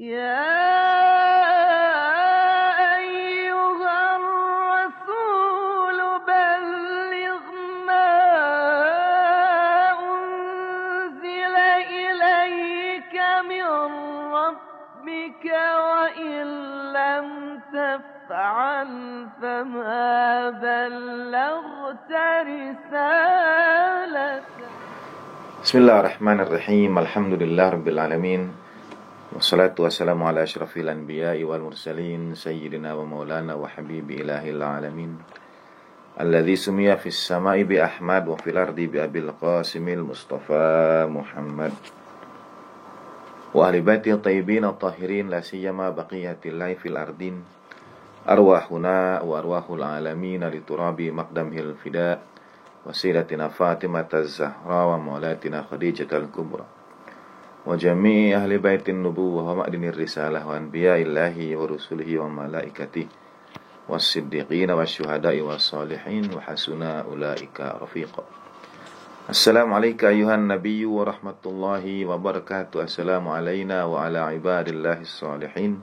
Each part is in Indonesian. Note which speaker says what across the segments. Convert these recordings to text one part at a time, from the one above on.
Speaker 1: يا أيها الرسول بلغ ما أنزل إليك من ربك وإن لم تفعل فما بلغت رسالته.
Speaker 2: Bismillahirrahmanirrahim. Alhamdulillahirabbil alamin. Wassalatu wassalamu ala asyrafil anbiya'i wal mursalin sayyidina wa maulana wa habibi ilahil alamin. Alladzi sumiya fis sama'i bi Ahmad wa fil ardi bi Abil Qasimil Mustafa Muhammad. Wa ahli baiti tayyibin at-tahirin la siyama baqiyatillahi fil ardin. Arwahuna wa arwahul alamin li turabi maqdamil fida. Wasilatina Fatimah Az-Zahra wa maulatina Khadijah Al-Kubra wa jami'i ahli baitin nubuwah wa ma'dinir risalah wa anbiya'illahi wa rusulihi wa malaikatihi was-siddiqin wa syuhada'i wa salihin wa hasuna ulaika rafiqa. Assalamu alayka ayuhan nabiyyu wa rahmatullahi wa barakatuh. Assalamu alayna wa ala ibadillahi salihin.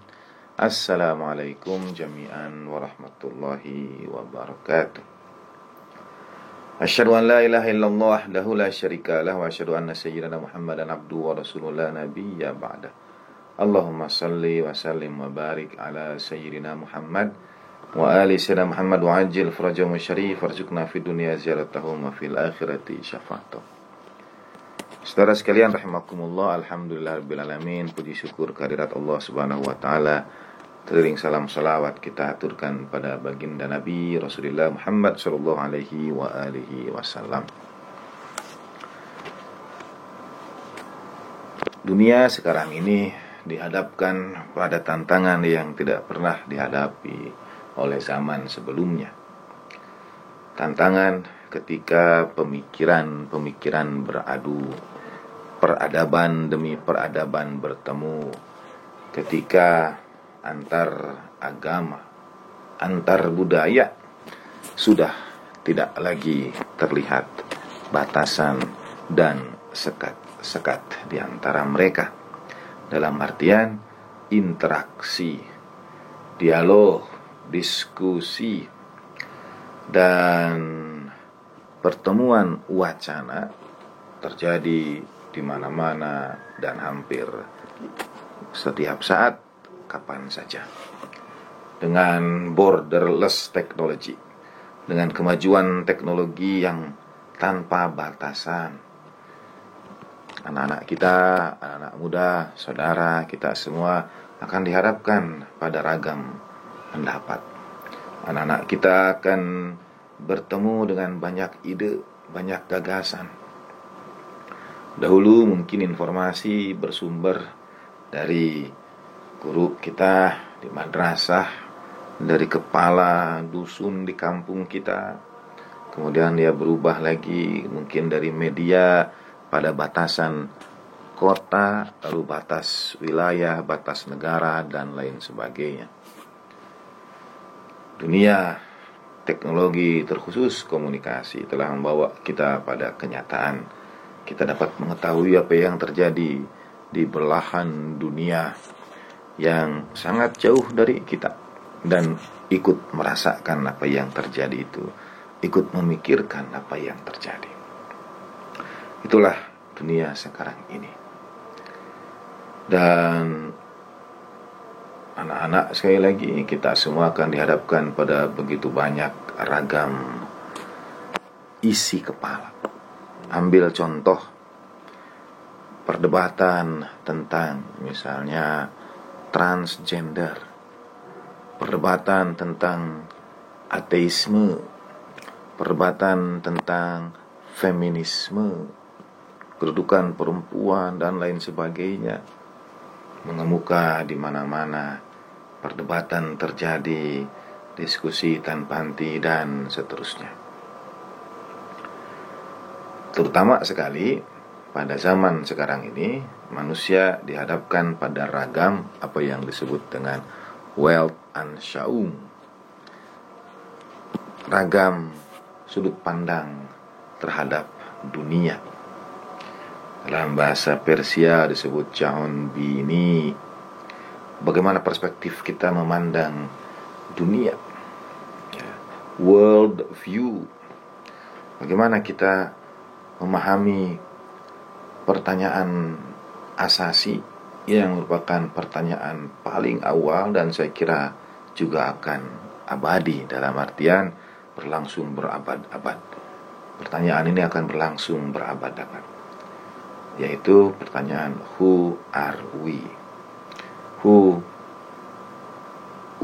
Speaker 2: Assalamu alaikum jami'an wa rahmatullahi wa barakatuh. Asyhadu an la ilaha illallah wahdahu la syarika lah wa asyhadu anna sayyidana Muhammadan abduhu wa rasulullah nabiyya ba'da. Allahumma salli wa sallim wa barik ala sayyidina Muhammad wa ali sayyidina Muhammad wa ajil farajahum syarif warzuqna fid dunya ziyaratahum wa fil akhirati syafa'atuh. Saudara sekalian rahimakumullah, alhamdulillahirabbil alamin. Puji syukur kehadirat Allah Subhanahu wa taala. Teriring salam salawat kita aturkan pada baginda Nabi Rasulullah Muhammad sallallahu alaihi wa alihi wasallam. Dunia sekarang ini dihadapkan pada tantangan yang tidak pernah dihadapi oleh zaman sebelumnya. Tantangan ketika pemikiran beradu, peradaban demi peradaban bertemu, ketika antar agama, antar budaya sudah tidak lagi terlihat batasan dan sekat-sekat di antara mereka. Dalam artian interaksi, dialog, diskusi, dan pertemuan wacana terjadi di mana-mana dan hampir setiap saat, kapan saja. Dengan borderless technology, dengan kemajuan teknologi yang tanpa batasan, anak-anak kita, anak-anak muda, saudara kita semua akan diharapkan pada ragam pendapat. Anak-anak kita akan bertemu dengan banyak ide, banyak gagasan. Dahulu mungkin informasi bersumber dari guru kita di madrasah, dari kepala dusun di kampung kita. Kemudian dia berubah lagi mungkin dari media pada batasan kota, lalu batas wilayah, batas negara, dan lain sebagainya. Dunia teknologi terkhusus komunikasi telah membawa kita pada kenyataan. Kita dapat mengetahui apa yang terjadi di belahan dunia yang sangat jauh dari kita dan ikut merasakan apa yang terjadi itu, ikut memikirkan apa yang terjadi. Itulah dunia sekarang ini. Dan anak-anak, sekali lagi kita semua akan dihadapkan pada begitu banyak ragam isi kepala. Ambil contoh perdebatan tentang misalnya transgender, perdebatan tentang ateisme, perdebatan tentang feminisme, kedudukan perempuan, dan lain sebagainya. Mengemuka di mana-mana, perdebatan terjadi, diskusi tanpa henti, dan seterusnya. Terutama sekali pada zaman sekarang ini, manusia dihadapkan pada ragam apa yang disebut dengan wealth anschaung, ragam sudut pandang terhadap dunia. Dalam bahasa Persia disebut Jahon Bini. bagaimana perspektif kita memandang dunia, world view, bagaimana kita memahami pertanyaan asasi yang merupakan pertanyaan paling awal dan saya kira juga akan abadi, dalam artian berlangsung berabad-abad. Pertanyaan ini akan berlangsung berabad-abad, yaitu pertanyaan who are we? Who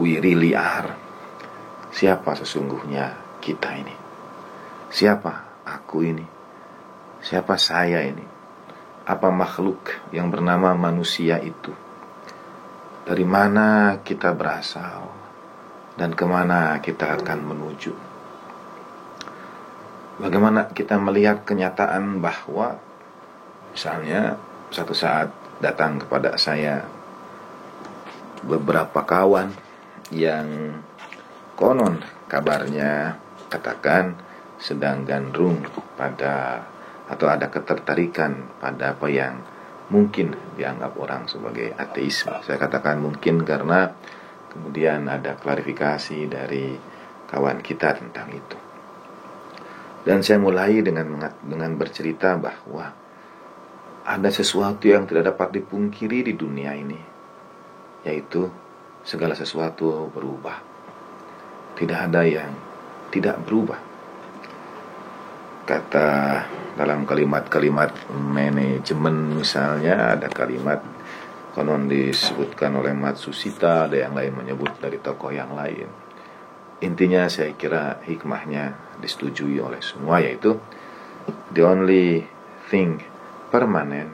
Speaker 2: we really are? Siapa sesungguhnya kita ini? Siapa aku ini? Siapa saya ini? Apa makhluk yang bernama manusia itu? Dari mana kita berasal dan kemana kita akan menuju? Bagaimana kita melihat kenyataan bahwa misalnya satu saat datang kepada saya beberapa kawan yang konon kabarnya katakan sedang gandrung pada atau ada ketertarikan pada apa yang mungkin dianggap orang sebagai ateisme. Saya katakan mungkin karena kemudian ada klarifikasi dari kawan kita tentang itu. Dan saya mulai dengan bercerita bahwa ada sesuatu yang tidak dapat dipungkiri di dunia ini, yaitu segala sesuatu berubah. Tidak ada yang tidak berubah. Kata dalam kalimat-kalimat manajemen misalnya, ada kalimat konon disebutkan oleh Matsushita, ada yang lain menyebut dari tokoh yang lain. Intinya saya kira hikmahnya disetujui oleh semua, yaitu the only thing permanent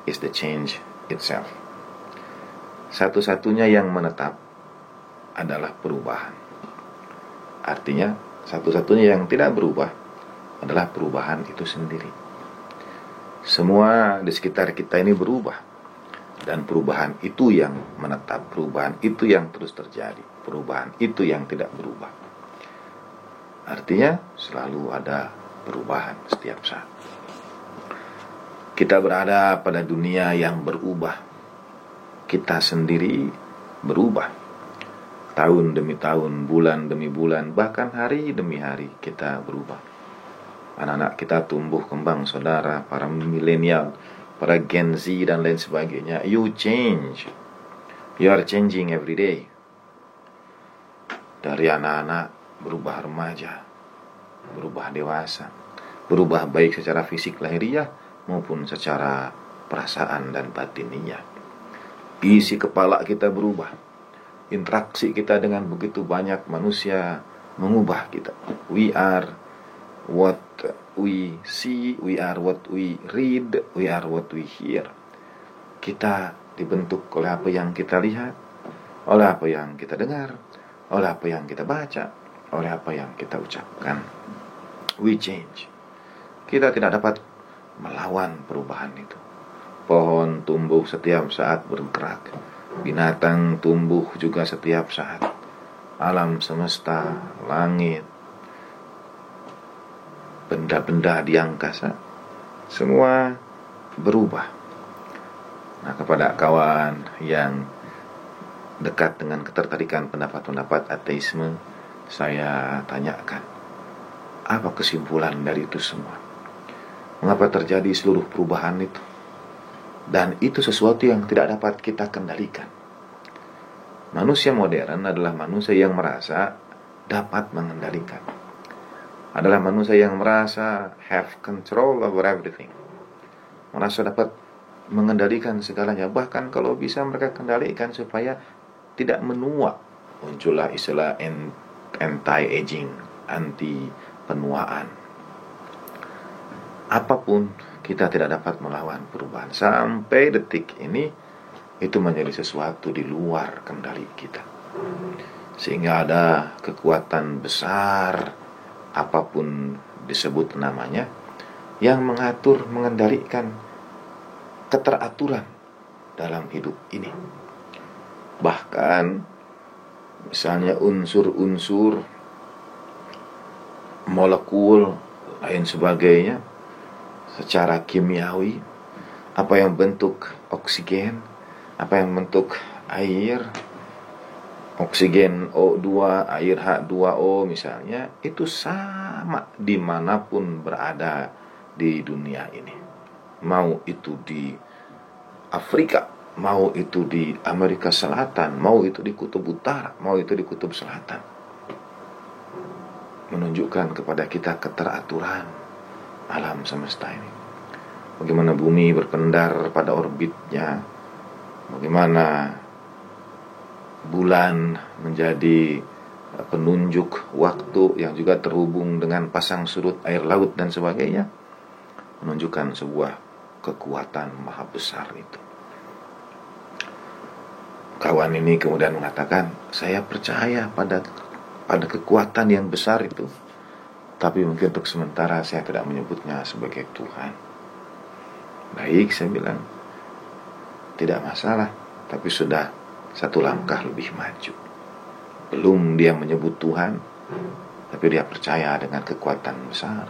Speaker 2: is the change itself. Satu-satunya yang menetap adalah perubahan. Artinya satu-satunya yang tidak berubah adalah perubahan itu sendiri. Semua di sekitar kita ini berubah, dan perubahan itu yang menetap, perubahan itu yang terus terjadi, perubahan itu yang tidak berubah. Artinya selalu ada perubahan setiap saat. Kita berada pada dunia yang berubah. Kita sendiri berubah. Tahun demi tahun, bulan demi bulan, bahkan hari demi hari kita berubah. Anak-anak kita tumbuh kembang, saudara, para milenial, para Gen Z dan lain sebagainya. You change. You are changing every day. Dari anak-anak berubah remaja, berubah dewasa, berubah baik secara fisik lahiriah maupun secara perasaan dan batiniah. Isi kepala kita berubah. Interaksi kita dengan begitu banyak manusia mengubah kita. We are what we see, we are what we read, we are what we hear. Kita dibentuk oleh apa yang kita lihat, oleh apa yang kita dengar, oleh apa yang kita baca, oleh apa yang kita ucapkan. We change. Kita tidak dapat melawan perubahan itu. Pohon tumbuh setiap saat bergerak. Binatang tumbuh juga setiap saat. Alam semesta, langit, benda-benda di angkasa, semua berubah. Nah, kepada kawan yang dekat dengan ketertarikan pendapat-pendapat ateisme, saya tanyakan, apa kesimpulan dari itu semua? Mengapa terjadi seluruh perubahan itu? Dan itu sesuatu yang tidak dapat kita kendalikan. Manusia modern adalah manusia yang merasa dapat mengendalikan. Adalah manusia yang merasa have control over everything. Merasa dapat mengendalikan segalanya. Bahkan kalau bisa mereka kendalikan supaya tidak menua. Muncullah istilah anti-aging, anti penuaan. Apapun kita tidak dapat melawan perubahan. Sampai detik ini itu menjadi sesuatu di luar kendali kita. Sehingga ada kekuatan besar, apapun disebut namanya, yang mengatur, mengendalikan keteraturan dalam hidup ini. Bahkan misalnya unsur-unsur, molekul, lain sebagainya, secara kimiawi, apa yang bentuk oksigen, apa yang bentuk air, oksigen O2, air H2O misalnya, itu sama dimanapun berada di dunia ini. Mau itu di Afrika, mau itu di Amerika Selatan, mau itu di Kutub Utara, mau itu di Kutub Selatan. Menunjukkan kepada kita keteraturan alam semesta ini. Bagaimana bumi berpendar pada orbitnya, bagaimana bulan menjadi penunjuk waktu yang juga terhubung dengan pasang surut air laut dan sebagainya, menunjukkan sebuah kekuatan maha besar itu. Kawan ini kemudian mengatakan, saya percaya pada kekuatan yang besar itu, tapi mungkin untuk sementara saya tidak menyebutnya sebagai Tuhan. Baik, saya bilang, tidak masalah, tapi sudah satu langkah lebih maju. Belum dia menyebut Tuhan, tapi dia percaya dengan kekuatan besar.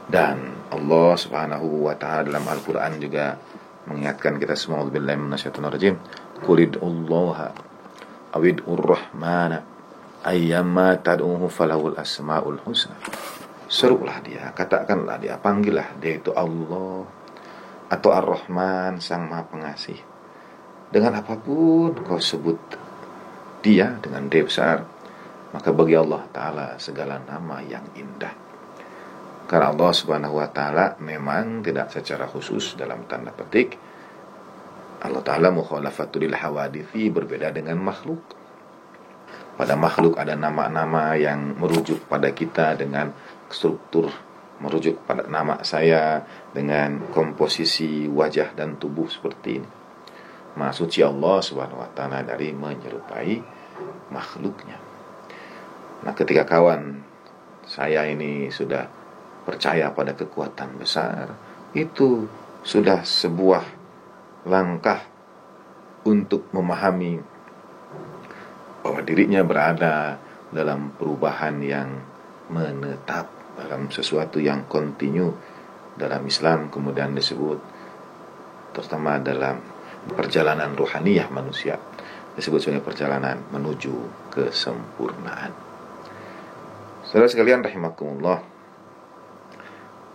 Speaker 2: Dan Allah Subhanahu wa ta'ala dalam Al-Quran juga mengingatkan kita semua, billahi minasyaitonir rajim, qulid'ullaha awid'ur rahmana ayyamma tad'uhu falahul asmaul husna. Serulah dia, katakanlah dia, panggillah dia itu Allah atau Ar-Rahman, Sang Maha Pengasih. Dengan apapun kau sebut dia dengan D besar, maka bagi Allah Ta'ala segala nama yang indah. Karena Allah Subhanahu wa Ta'ala memang tidak secara khusus dalam tanda petik, Allah Ta'ala mukhalafatul hawadithi, berbeda dengan makhluk. Pada makhluk ada nama-nama yang merujuk pada kita dengan struktur, merujuk pada nama saya dengan komposisi wajah dan tubuh seperti ini. Maha suci Allah Subhanahu wa ta'ala dari menyerupai makhluknya. Nah, ketika kawan saya ini sudah percaya pada kekuatan besar, itu sudah sebuah langkah untuk memahami bahwa dirinya berada dalam perubahan yang menetap, dalam sesuatu yang kontinu. Dalam Islam kemudian disebut, terutama dalam perjalanan ruhaniyah manusia, disebut sebagai perjalanan menuju kesempurnaan. Saudara sekalian rahimakumullah,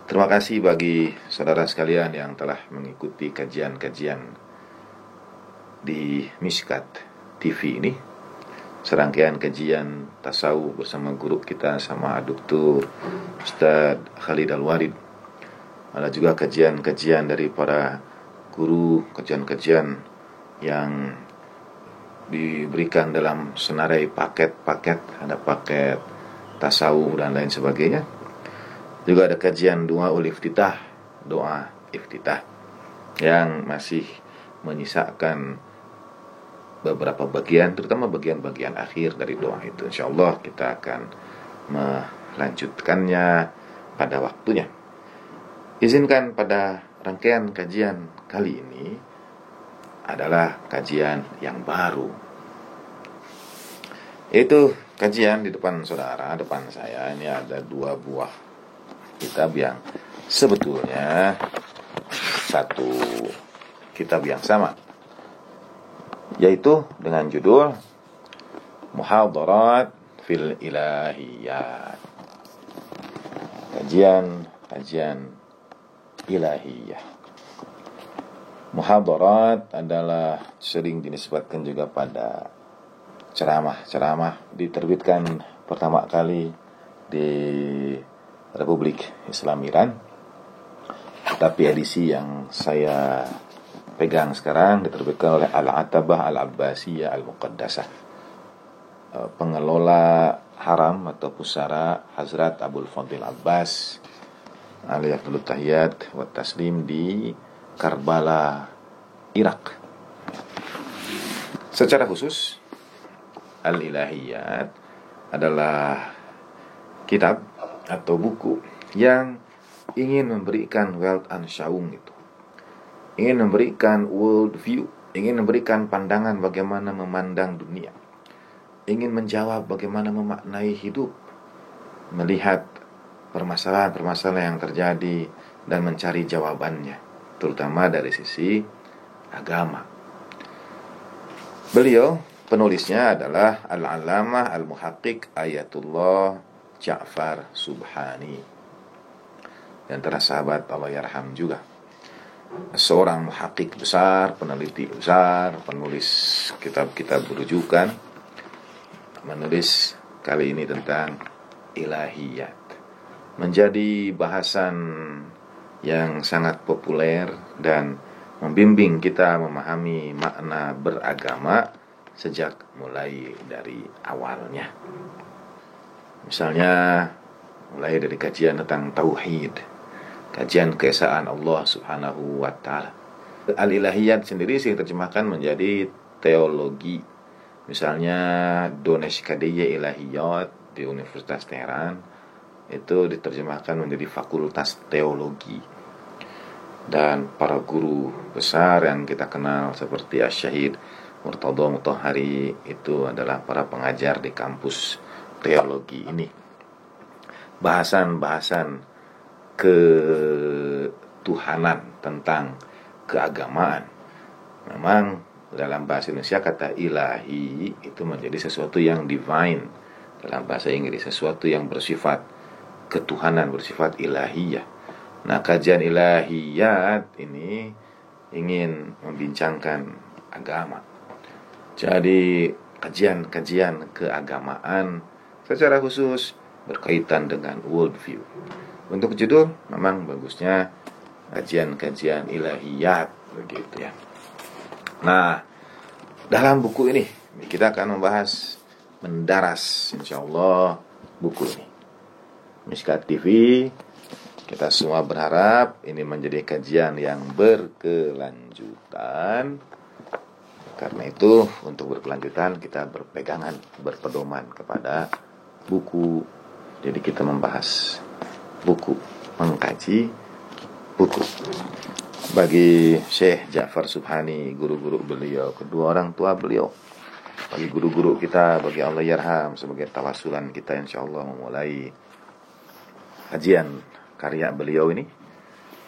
Speaker 2: terima kasih bagi saudara sekalian yang telah mengikuti kajian-kajian di Mishkat TV ini. Serangkaian kajian tasawuf bersama guru kita sama Dr. Ustaz Khalid Al-Walid. Ada juga kajian-kajian dari para guru, kajian-kajian yang diberikan dalam senarai paket-paket, ada paket tasawuf dan lain sebagainya. Juga ada kajian doa iftitah yang masih menyisakan beberapa bagian, terutama bagian-bagian akhir dari doa itu. InsyaAllah kita akan melanjutkannya pada waktunya. Izinkan pada rangkaian kajian kali ini adalah kajian yang baru. Itu kajian di depan saudara, depan saya ini ada 2 buah kitab yang sebetulnya satu kitab yang sama, yaitu dengan judul Muhadharat fil Ilahiyat, kajian ilahiyah. Muhadharat adalah sering dinisbatkan juga pada ceramah diterbitkan pertama kali di Republik Islam Iran. Tapi edisi yang saya pegang sekarang diterbitkan oleh Al-Atabah Al-Abbasiyah Al-Muqaddasah, pengelola haram atau pusara Hazrat Abul Fadil Abbas alaihi afdhalut tahiyat wa taslim di Karbala, Irak. Secara khusus, Al-Ilahiyat adalah kitab atau buku yang ingin memberikan wealth and shaung itu, ingin memberikan world view, ingin memberikan pandangan bagaimana memandang dunia, ingin menjawab bagaimana memaknai hidup, melihat permasalahan-permasalahan yang terjadi dan mencari jawabannya, terutama dari sisi agama. Beliau penulisnya adalah Al-Allamah Al-Muhaqqiq Ayatullah Ja'far Subhani, di antara sahabat Allah yarham juga. Seorang muhaqqiq besar, peneliti besar, penulis kitab-kitab rujukan, menulis kali ini tentang ilahiyat. Menjadi bahasan yang sangat populer dan membimbing kita memahami makna beragama sejak mulai dari awalnya. Misalnya mulai dari kajian tentang tauhid, kajian keesaan Allah Subhanahu wa taala. Al-ilahiyat sendiri sering terjemahkan menjadi teologi. Misalnya Donesh Kadeye Ilahiyat di Universitas Teheran itu diterjemahkan menjadi fakultas teologi. Dan para guru besar yang kita kenal seperti Asy-Syahid Murtadha Mutahhari itu adalah para pengajar di kampus teologi ini. Bahasan-bahasan ketuhanan tentang keagamaan. Memang dalam bahasa Indonesia kata ilahi itu menjadi sesuatu yang divine. Dalam bahasa Inggris sesuatu yang bersifat ketuhanan, bersifat ilahiyah. Nah, kajian ilahiyat ini ingin membincangkan agama. Jadi kajian-kajian keagamaan secara khusus berkaitan dengan worldview. Untuk judul memang bagusnya kajian-kajian ilahiyat begitu ya. Nah, dalam buku ini kita akan membahas mendaras insyaallah buku ini. Mishkat TV, kita semua berharap ini menjadi kajian yang berkelanjutan. Karena itu untuk berkelanjutan kita berpedoman kepada buku. Jadi kita membahas buku, mengkaji buku. Bagi Syekh Ja'far Subhani, guru-guru beliau, kedua orang tua beliau, bagi guru-guru kita, bagi Allah yarham, sebagai tawasulan kita insyaallah memulai kajian karya beliau ini.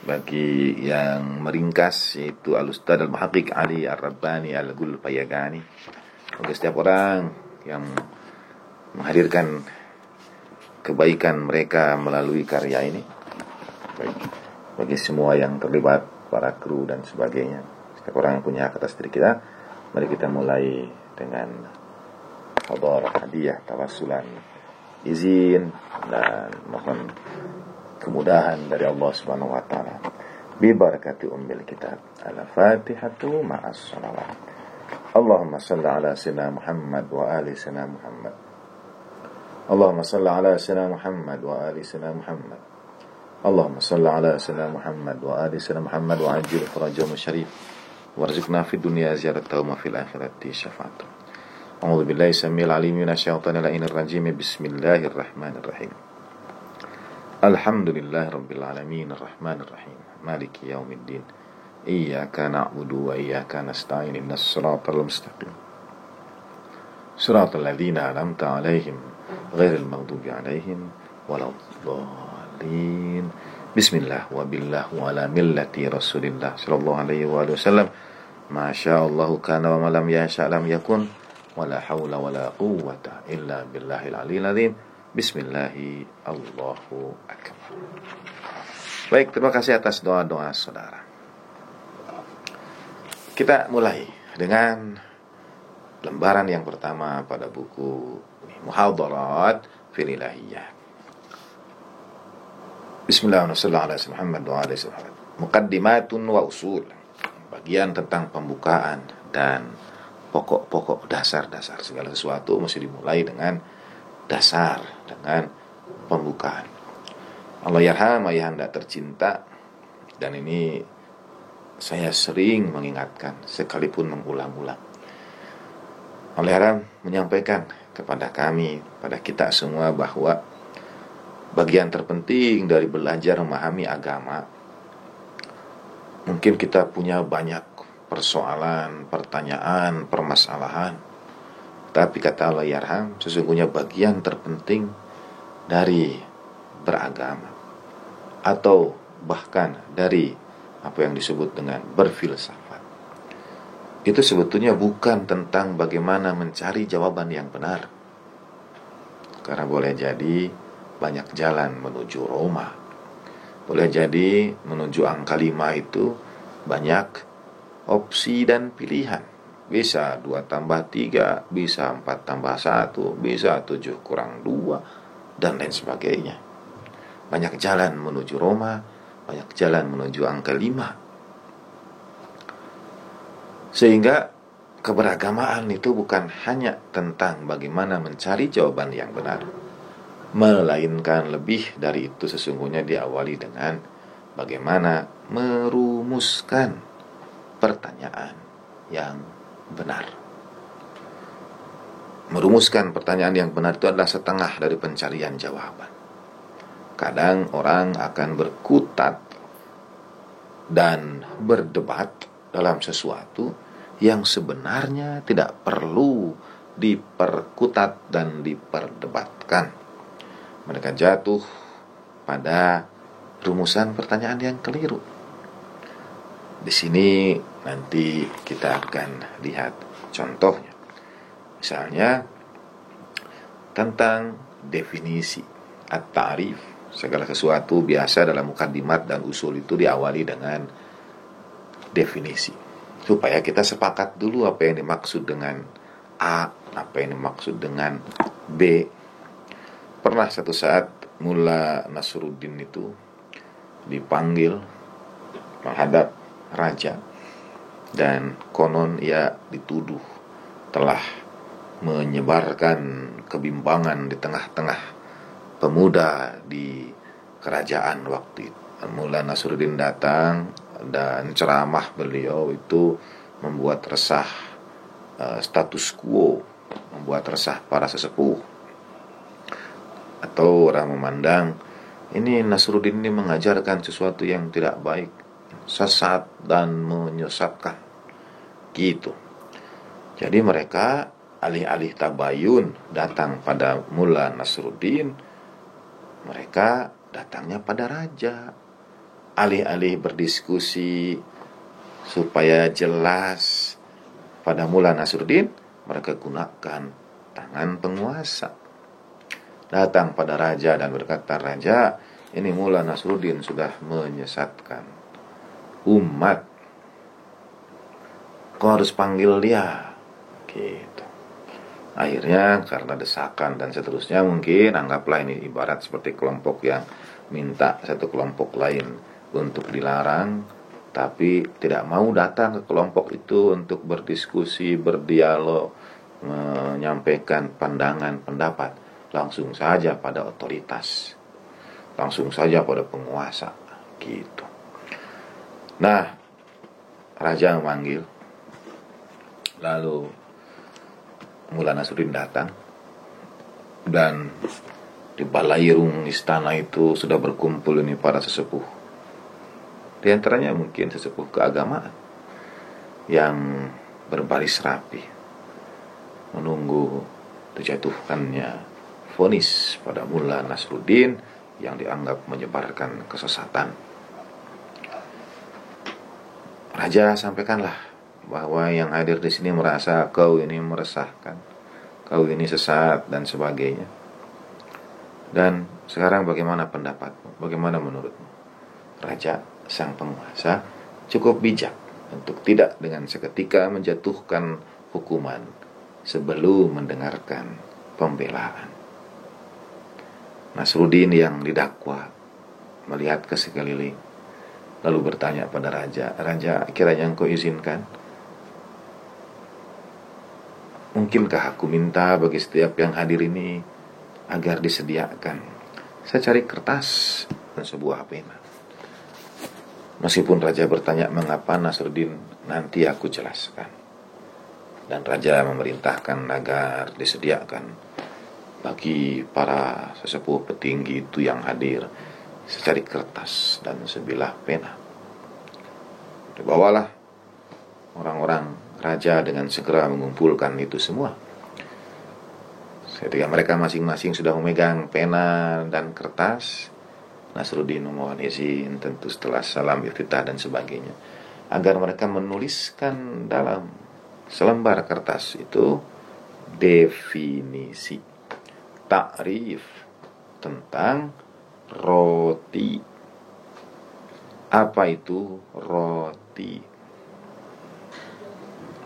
Speaker 2: Bagi yang meringkas yaitu Al-Ustadz Al-Muhaqqiq Ali Ar-Rabbani Al-Ghulpayagani. Bagi setiap orang yang menghadirkan kebaikan mereka melalui karya ini. Bagi semua yang terlibat, para kru dan sebagainya, setiap orang yang punya hak atas diri kita, mari kita mulai dengan hadar hadiah tawassulan, izin dan mohon kemudahan dari Allah Subhanahu wa taala. Bi barakati ummil kitab. Al-Fatihatu ma'as salawat. Allahumma shalli ala sayyidina Muhammad wa ali sayyidina Muhammad. Allahumma shalli ala sayyidina Muhammad wa ali sayyidina Muhammad. Allahumma shalli ala sayyidina Muhammad wa ali sayyidina Muhammad wa ajil farajahum syarif. Warzuqna fid dunya ziyaratahu wa fil akhirati syafa'atuh. A'udzu billahi samil alim minasyaitonir rajim. Bismillahirrahmanirrahim. Alhamdulillahi rabbil alamin arrahmanir rahim maliki yaumiddin iyyaka na'budu wa iyyaka nasta'in ihdinas siratal mustaqim siratal ladzina an'amta 'alaihim ghairil maghdubi 'alaihim waladdallin. Bismillah wa billah wa ala millati Rasulillah sallallahu alaihi wa wasallam. Masyaallahu kana wa ma lam yasha' lam yakun wa la haula wa la quwwata illa billahil aliyyil azim. Bismillahi Allahu Akbar. Baik, terima kasih atas doa-doa saudara. Kita mulai dengan lembaran yang pertama pada buku Muhadharat fil Ilahiyah. Bismillahirrahmanirrahim. Muqaddimatun wa usul. Bagian tentang pembukaan dan pokok-pokok dasar-dasar. Segala sesuatu mesti dimulai dengan dasar, dengan pembukaan. Allah yarham ayahanda tercinta, dan ini saya sering mengingatkan sekalipun mengulang-ulang. Allah yarham menyampaikan kepada kami, pada kita semua, bahwa bagian terpenting dari belajar memahami agama, mungkin kita punya banyak persoalan, pertanyaan, permasalahan. Tapi kata Allah yarham, sesungguhnya bagian terpenting dari beragama, atau bahkan dari apa yang disebut dengan berfilsafat, itu sebetulnya bukan tentang bagaimana mencari jawaban yang benar. Karena boleh jadi banyak jalan menuju Roma. Boleh jadi menuju angka 5 itu banyak opsi dan pilihan. Bisa 2 tambah 3, bisa 4 tambah 1, bisa 7 kurang 2, dan lain sebagainya. Banyak jalan menuju Roma, banyak jalan menuju angka 5. Sehingga keberagamaan itu bukan hanya tentang bagaimana mencari jawaban yang benar, melainkan lebih dari itu sesungguhnya diawali dengan bagaimana merumuskan pertanyaan yang benar. Merumuskan pertanyaan yang benar itu adalah setengah dari pencarian jawaban. Kadang orang akan berkutat dan berdebat dalam sesuatu yang sebenarnya tidak perlu diperkutat dan diperdebatkan. Mereka jatuh pada rumusan pertanyaan yang keliru. Di sini nanti kita akan lihat contohnya. Misalnya tentang definisi at-ta'rif. Segala sesuatu biasa dalam mukaddimat dan usul itu diawali dengan definisi, supaya kita sepakat dulu apa yang dimaksud dengan A, apa yang dimaksud dengan B. Pernah satu saat Mulla Nasruddin itu dipanggil menghadap raja, dan konon ia dituduh telah menyebarkan kebimbangan di tengah-tengah pemuda di kerajaan waktu itu. Mulla Nasruddin datang, dan ceramah beliau itu membuat resah status quo, membuat resah para sesepuh. Atau orang memandang ini Nasruddin ini mengajarkan sesuatu yang tidak baik, sesat dan menyesatkan, gitu. Jadi mereka alih-alih tabayun datang pada Mulla Nasruddin, mereka datangnya pada raja. Alih-alih berdiskusi supaya jelas pada Mulla Nasruddin, mereka gunakan tangan penguasa. Datang pada raja dan berkata, "Raja, ini Mulla Nasruddin sudah menyesatkan umat. Kau harus panggil dia." Gitu. Akhirnya karena desakan dan seterusnya, mungkin anggaplah ini ibarat seperti kelompok yang minta satu kelompok lain untuk dilarang, tapi tidak mau datang ke kelompok itu untuk berdiskusi, berdialog, menyampaikan pandangan, pendapat. Langsung saja pada otoritas, langsung saja pada penguasa, gitu. Nah, raja memanggil, lalu Mulla Nasruddin datang, dan di balairung istana itu sudah berkumpul ini para sesepuh. Di antaranya mungkin sesepuh keagamaan yang berbaris rapi menunggu dijatuhkannya vonis pada Mulla Nasruddin yang dianggap menyebarkan kesesatan. Raja sampaikanlah bahwa yang hadir di sini merasa kau ini meresahkan, kau ini sesat dan sebagainya. Dan sekarang bagaimana pendapatmu? Bagaimana menurutmu? Raja, sang penguasa, cukup bijak untuk tidak dengan seketika menjatuhkan hukuman sebelum mendengarkan pembelaan. Nasruddin yang didakwa melihat ke sekeliling, lalu bertanya pada raja, "Raja, kiranya engkau izinkan, mungkinkah aku minta bagi setiap yang hadir ini agar disediakan secari kertas dan sebuah pena?" Meskipun raja bertanya mengapa, Nasruddin, "Nanti aku jelaskan." Dan raja memerintahkan agar disediakan bagi para sesepuh petinggi itu yang hadir secari kertas dan sebilah pena. Dibawalah orang-orang raja dengan segera mengumpulkan itu semua. Ketika mereka masing-masing sudah memegang pena dan kertas, Nasruddin memohon izin, tentu setelah salam iftitah dan sebagainya, agar mereka menuliskan dalam selembar kertas itu definisi, takrif tentang roti. Apa itu roti?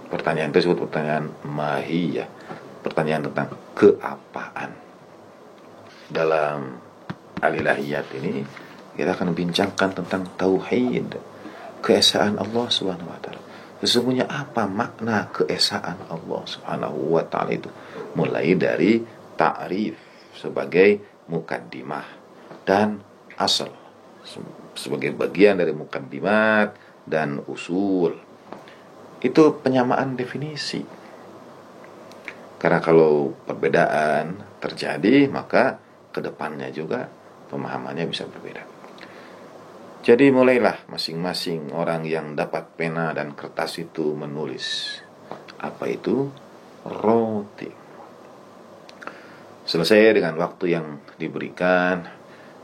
Speaker 2: Pertanyaan tersebut pertanyaan mahiyah, pertanyaan tentang keapaan. Dalam al-ilahiyat ini kita akan bincangkan tentang tauhid, keesaan Allah Subhanahu wa taala. Sesungguhnya apa makna keesaan Allah Subhanahu wa taala itu? Mulai dari ta'rif sebagai mukaddimah dan asal sebagai bagian dari mukaddimat dan usul. Itu penyamaan definisi. Karena kalau perbedaan terjadi, maka kedepannya juga pemahamannya bisa berbeda. Jadi mulailah masing-masing orang yang dapat pena dan kertas itu menulis. Apa itu? Roti. Selesai dengan waktu yang diberikan,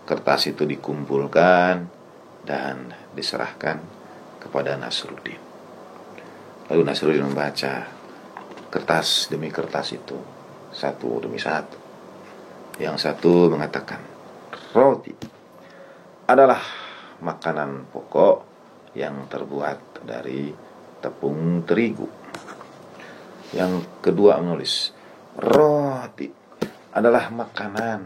Speaker 2: kertas itu dikumpulkan dan diserahkan kepada Nasruddin. Lalu Nasruddin membaca kertas demi kertas itu, satu demi satu. Yang satu mengatakan, roti adalah makanan pokok yang terbuat dari tepung terigu. Yang kedua menulis, roti adalah makanan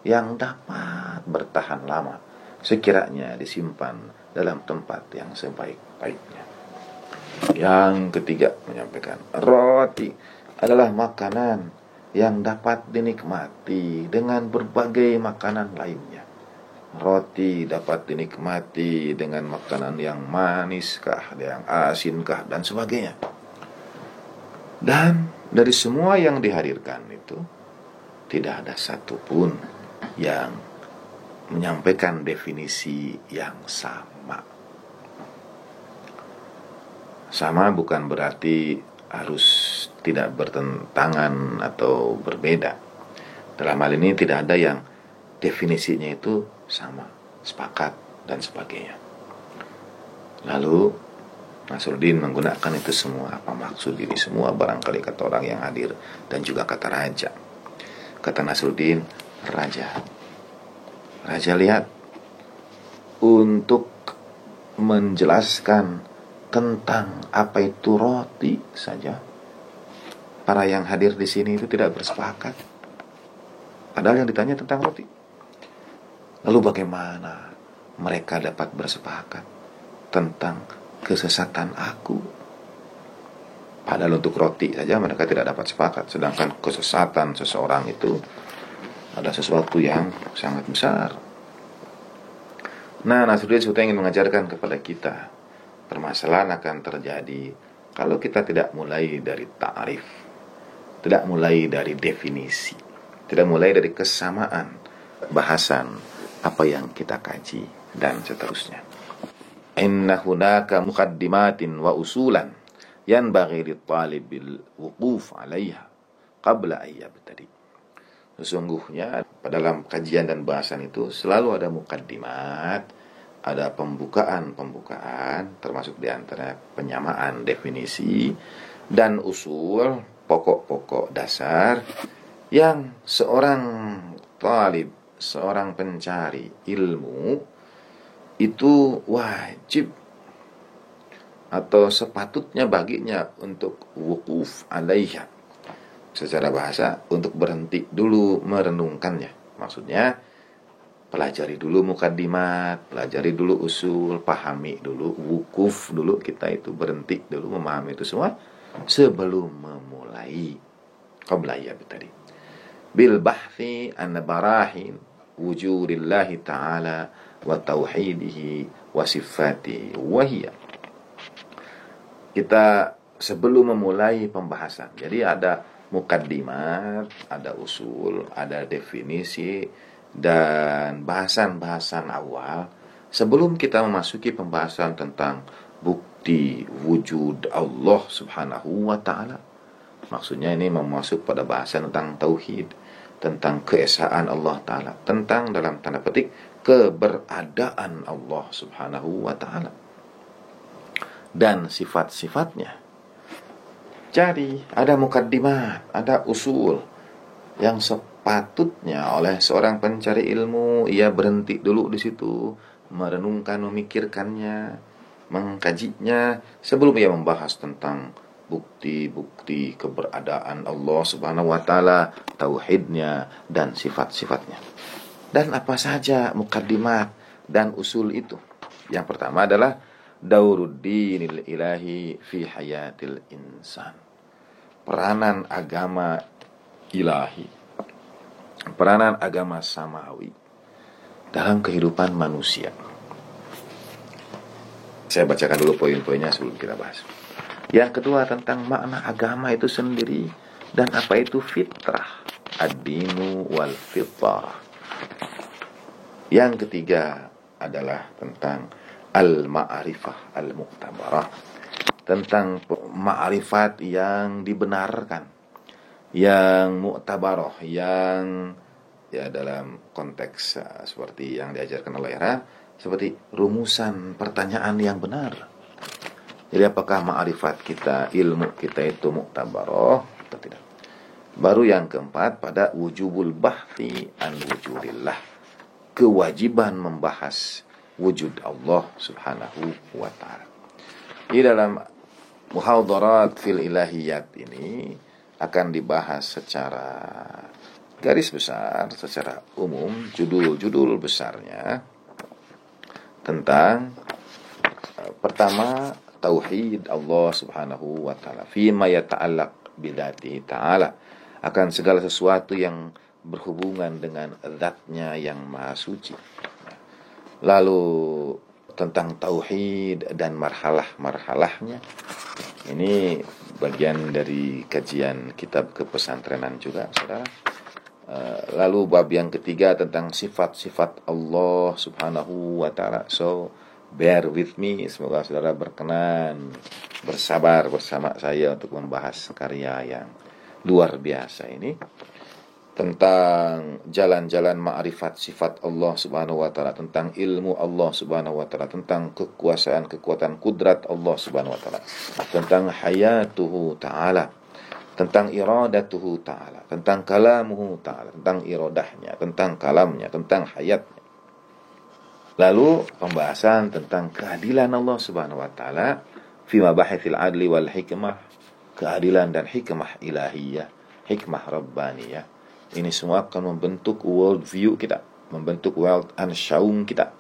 Speaker 2: yang dapat bertahan lama sekiranya disimpan dalam tempat yang sebaik-baiknya. Yang ketiga menyampaikan, roti adalah makanan yang dapat dinikmati dengan berbagai makanan lainnya. Roti dapat dinikmati dengan makanan yang manis kah, yang asin kah, dan sebagainya. Dan dari semua yang dihadirkan itu, tidak ada satupun yang menyampaikan definisi yang sama. Sama bukan berarti harus tidak bertentangan atau berbeda. Dalam hal ini tidak ada yang definisinya itu sama, sepakat, dan sebagainya. Lalu Nasruddin menggunakan itu semua. Apa maksud ini semua? Barangkali kata orang yang hadir, dan juga kata raja. Kata Nasruddin, Raja lihat, untuk menjelaskan tentang apa itu roti saja, para yang hadir di sini itu tidak bersepakat. Padahal yang ditanya tentang roti. Lalu bagaimana mereka dapat bersepakat tentang kesesatan aku? Padahal untuk roti saja mereka tidak dapat sepakat. Sedangkan kesesatan seseorang itu ada sesuatu yang sangat besar. Nah, Nasruddin sudah ingin mengajarkan kepada kita, permasalahan akan terjadi kalau kita tidak mulai dari ta'rif, tidak mulai dari definisi, tidak mulai dari kesamaan bahasan apa yang kita kaji, dan seterusnya. Inna hunaka muqaddimatin wa usulan yanbaghi lit-talibil wuquf 'alaiha qabla an yabtadi. Sesungguhnya dalam kajian dan bahasan itu selalu ada mukaddimat, ada pembukaan, termasuk diantara penyamaan definisi dan usul, pokok-pokok dasar yang seorang talib, seorang pencari ilmu itu wajib atau sepatutnya baginya untuk wukuf alaiha. Secara bahasa, untuk berhenti dulu merenungkannya. Maksudnya, pelajari dulu mukaddimat, pelajari dulu usul, pahami dulu, wukuf dulu, kita itu berhenti dulu memahami itu semua sebelum memulai. Qabla ya tadi. Bil bahthi an barahin wujudillahi ta'ala wa tauhidihi wa sifatihi wa hiya. Kita sebelum memulai pembahasan. Jadi ada mukaddimat, ada usul, ada definisi, dan bahasan-bahasan awal sebelum kita memasuki pembahasan tentang bukti wujud Allah Subhanahu wa ta'ala. Maksudnya ini memasuk pada bahasan tentang tauhid, tentang keesaan Allah ta'ala, tentang dalam tanda petik keberadaan Allah Subhanahu wa ta'ala dan sifat-sifatnya. Jadi ada mukaddimat, ada usul yang sepatutnya oleh seorang pencari ilmu ia berhenti dulu di situ, merenungkan, memikirkannya, mengkajinya sebelum ia membahas tentang bukti-bukti keberadaan Allah Subhanahu wa taala, tauhidnya dan sifat-sifatnya. Dan apa saja mukaddimat dan usul itu? Yang pertama adalah dauruddinil ilahi fi hayatil insan. Peranan agama ilahi, peranan agama samawi dalam kehidupan manusia. Saya bacakan dulu poin-poinnya sebelum kita bahas. Yang kedua tentang makna agama itu sendiri dan apa itu fitrah, ad-dinu wal fitrah. Yang ketiga adalah tentang al-ma'rifah al-mu'tabarah, tentang ma'rifat yang dibenarkan, yang mu'tabarah, yang ya dalam konteks seperti yang diajarkan oleh Iran, seperti rumusan pertanyaan yang benar. Jadi apakah ma'rifat kita, ilmu kita itu mu'tabarah atau tidak? Baru yang keempat pada wujubul bahthi an wujudillah, kewajiban membahas wujud Allah Subhanahu wa ta'ala. Di dalam muhadharat fil ilahiyat ini akan dibahas secara garis besar, secara umum, judul-judul besarnya tentang pertama tauhid Allah Subhanahu wa ta'ala fima yata'allaq bidzatihi ta'ala, akan segala sesuatu yang berhubungan dengan zatnya yang maha suci. Lalu tentang tauhid dan marhalah-marhalahnya. Ini bagian dari kajian kitab kepesantrenan juga, saudara. Lalu bab yang ketiga tentang sifat-sifat Allah Subhanahu wa ta'ala. So, bear with me, semoga saudara berkenan, bersabar bersama saya untuk membahas karya yang luar biasa ini. Tentang jalan-jalan ma'rifat sifat Allah Subhanahu wa ta'ala, tentang ilmu Allah Subhanahu wa ta'ala, tentang kekuasaan, kekuatan, kudrat Allah Subhanahu wa ta'ala, tentang hayatuhu ta'ala, tentang iradatuhu ta'ala, tentang kalamuhu ta'ala, tentang iradahnya, tentang kalamnya, tentang hayatnya. Lalu pembahasan tentang keadilan Allah Subhanahu wa ta'ala fi mabahithil adli wal hikmah, keadilan dan hikmah ilahiyah, hikmah rabbaniyah. Ini semua akan membentuk world view kita, membentuk world anschaung kita,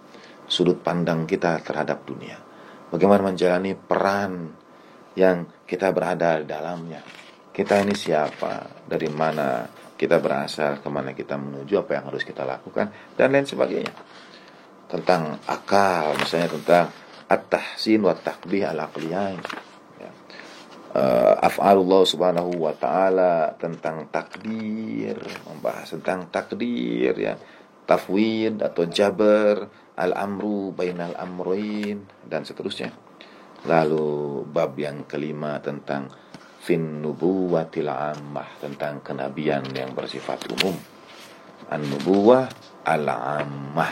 Speaker 2: sudut pandang kita terhadap dunia. Bagaimana menjalani peran yang kita berada di dalamnya. Kita ini siapa, dari mana kita berasal, kemana kita menuju, apa yang harus kita lakukan, dan lain sebagainya. Tentang akal, misalnya tentang at-tahsin wa taqbih al-aqliyain. Af'alullah Subhanahu wa ta'ala, tentang takdir, membahas tentang takdir ya, tafwid atau jabar, al-amru bainal amrain dan seterusnya. Lalu bab yang kelima tentang fin nubuwatil ammah, tentang kenabian yang bersifat umum, an-nubuwah al-ammah.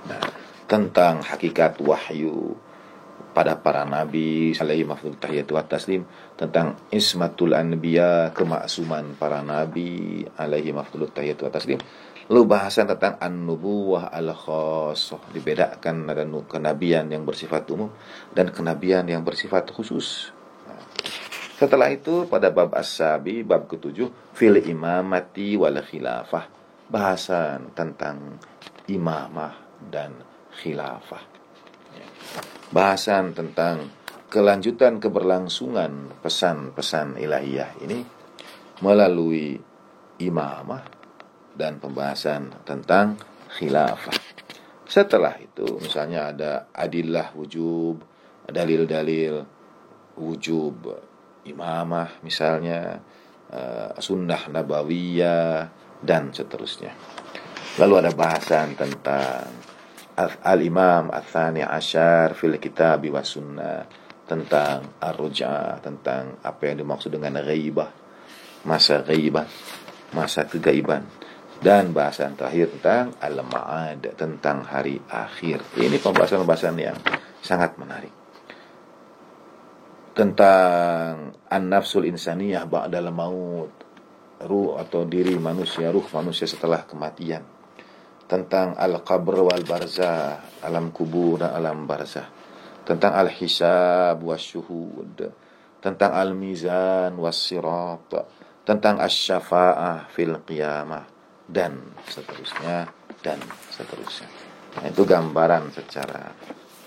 Speaker 2: Nah, tentang hakikat wahyu pada para nabi alaihi mafdhul tahiyatu wa taslim, tentang ismatul anbiya, kemaksuman para nabi alaihi mafdhul tahiyatu wa taslim. Lalu bahasan tentang an-nubuwah al-khassah, dibedakan ada kenabian yang bersifat umum dan kenabian yang bersifat khusus. Setelah itu pada bab as-sabi, bab ke-7, fil imamati wal khilafah, bahasan tentang imamah dan khilafah. Bahasan tentang kelanjutan keberlangsungan pesan-pesan ilahiyah ini melalui imamah dan pembahasan tentang khilafah. Setelah itu misalnya ada adillah wujub, dalil-dalil wujub imamah misalnya, sunnah nabawiyah dan seterusnya. Lalu ada bahasan tentang al-imam al-thani asyar fil kitab wa sunnah, tentang ar-ruj'ah, tentang apa yang dimaksud dengan ghaibah, masa ghaibah, masa kegaiban, dan bahasan terakhir tentang al-ma'ad, tentang hari akhir. Ini pembahasan-pembahasan yang sangat menarik. tentang an-nafsul insaniyah ba'dal maut, ruh atau diri manusia, ruh manusia setelah kematian, tentang al-qabr wal barzah, alam kubur dan alam barzah, tentang al-hisab wasyuhud, tentang al-mizan was-sirat, tentang asy-syafa'ah fil qiyamah, dan seterusnya dan seterusnya. Nah, itu gambaran secara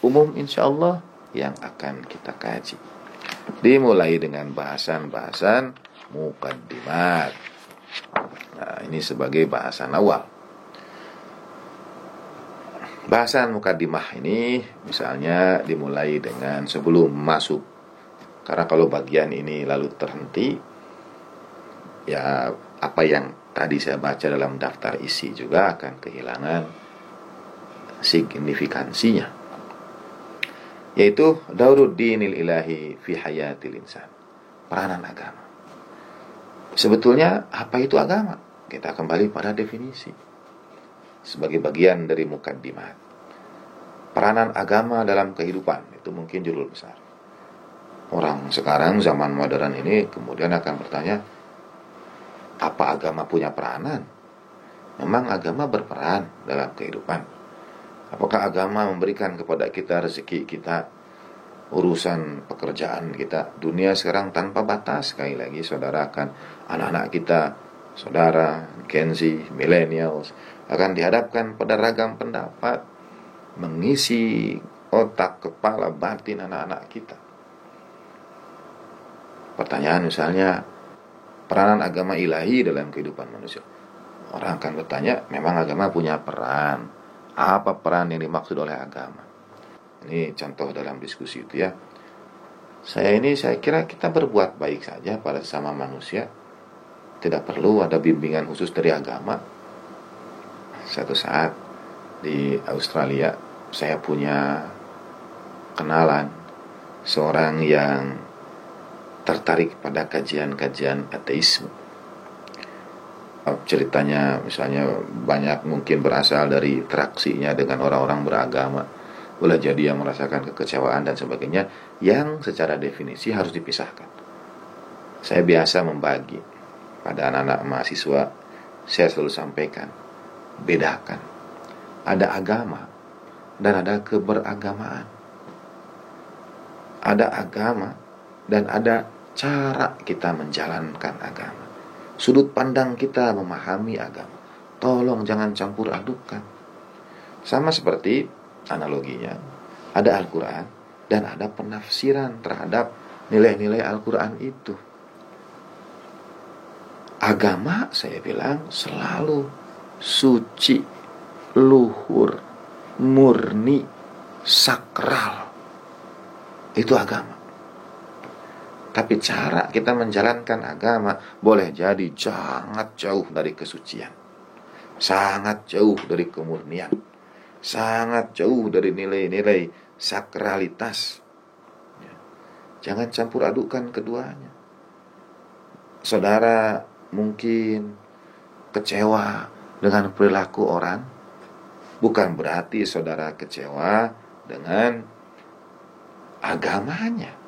Speaker 2: umum insyaallah yang akan kita kaji. Dimulai dengan bahasan-bahasan mukaddimat. Nah, ini sebagai bahasan awal. Bahasan mukaddimah ini misalnya dimulai dengan sebelum masuk. Karena kalau bagian ini lalu terhenti, ya apa yang tadi saya baca dalam daftar isi juga akan kehilangan signifikansinya. Yaitu dauruddinil ilahi fi hayatil insan. Peranan agama. Sebetulnya apa itu agama? Kita kembali pada definisi. Sebagai bagian dari mukaddimat. Peranan agama dalam kehidupan, itu mungkin judul besar. Orang sekarang zaman modern ini kemudian akan bertanya, apa agama punya peranan? Memang agama berperan dalam kehidupan. Apakah agama memberikan kepada kita rezeki kita, urusan pekerjaan kita? Dunia sekarang tanpa batas, sekali lagi saudara, akan anak-anak kita, saudara, Gen Z, millennials, akan dihadapkan pada ragam pendapat mengisi otak, kepala, batin anak-anak kita. Pertanyaan misalnya, peranan agama ilahi dalam kehidupan manusia. Orang akan bertanya, memang agama punya peran. Apa peran yang dimaksud oleh agama? Ini contoh dalam diskusi itu ya. Saya kira kita berbuat baik saja pada sesama manusia. Tidak perlu ada bimbingan khusus dari agama. Satu saat di Australia saya punya kenalan seorang yang tertarik pada kajian-kajian ateisme. Ceritanya misalnya banyak mungkin berasal dari interaksinya dengan orang-orang beragama. Boleh jadi yang merasakan kekecewaan dan sebagainya, yang secara definisi harus dipisahkan. Saya biasa membagi pada anak-anak mahasiswa, saya selalu sampaikan, bedakan. Ada agama dan ada keberagamaan. Ada agama dan ada cara kita menjalankan agama. Sudut pandang kita memahami agama. Tolong jangan campur adukan. Sama seperti analoginya, ada Al-Quran dan ada penafsiran terhadap nilai-nilai Al-Quran itu. Agama, saya bilang, selalu suci, luhur, murni, sakral. Itu agama. Tapi cara kita menjalankan agama boleh jadi sangat jauh dari kesucian, sangat jauh dari kemurnian, sangat jauh dari nilai-nilai sakralitas. Jangan campur adukan keduanya. Saudara mungkin kecewa dengan perilaku orang, bukan berarti saudara kecewa dengan agamanya.